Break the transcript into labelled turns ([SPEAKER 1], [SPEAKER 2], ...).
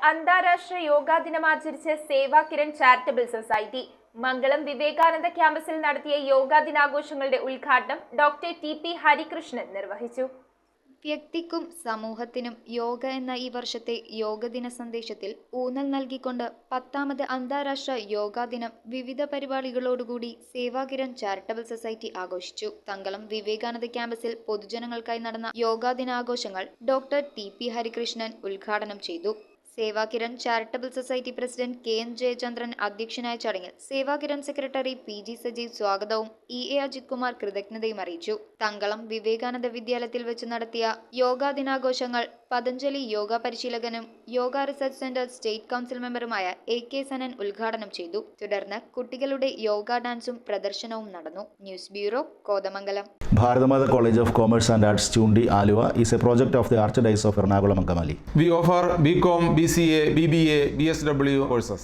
[SPEAKER 1] അന്താരാഷ്ട്ര യോഗാ ദിനം ആചരിച്ച് സേവാ Kiran charitable society മംഗളം വിവേകാനന്ദ ക്യാമ്പസിൽ നടത്തിയ യോഗാ ദിനാഘോഷങ്ങളുടെ ഉദ്ഘാടനം ഡോക്ടർ ടി.പി. ഹരികൃഷ്ണൻ നിർവഹിച്ചു.
[SPEAKER 2] വ്യക്തിക്കും സമൂഹത്തിനും യോഗ എന്ന ഈ വർഷത്തെ യോഗദിന സന്ദേശത്തിൽ ഊന്നൽ നൽകിക്കൊണ്ട് 10ാമത് അന്താരാഷ്ട്ര യോഗാ ദിനം വിവിധ പരിപാടികളോടുകൂടി സേവാ കിരൺ ചാരിറ്റബിൾ സൊസൈറ്റി ആഘോഷിച്ചു. തങ്കളം വിവേകാനന്ദ ക്യാമ്പസിൽ പൊതുജനങ്ങൾക്കായി നടന്ന യോഗാ ദിനാഘോഷങ്ങൾ ഡോക്ടർ ടി.പി. ഹരികൃഷ്ണൻ ഉദ്ഘാടനം ചെയ്തു. Seva Kiran charitable society president K N. Jayachandran അധ്യക്ഷനായ ചടങ്ങിൽ സേവാ കിരൺ സെക്രട്ടറി പി.ജി. സജീവ് സ്വാഗതവും ഇ.എ. അജിത് കുമാർ കൃതജ്ഞതയും അറിയിച്ചു. തങ്കളം വിവേകാനന്ദ വിദ്യാലയത്തിൽ വെച്ച് നടത്തിയ യോഗാ ദിനാഘോഷങ്ങൾ പതഞ്ജലി യോഗ പരിശീലകനും yoga research centre state council മെമ്പറുമായ എ.കെ. സനൻ ഉദ്ഘാടനം ചെയ്തു. തുടർന്ന് കുട്ടികളുടെ യോഗ ഡാൻസും പ്രദർശനവും നടന്നു. News bureau, Kothamangalam.
[SPEAKER 3] Bharathamata College of Commerce and Arts, Chundi, Aluva is a project of the Archdiocese of Ernakulam and Angamali.
[SPEAKER 4] We offer BCom, BCA, BBA, BSW courses.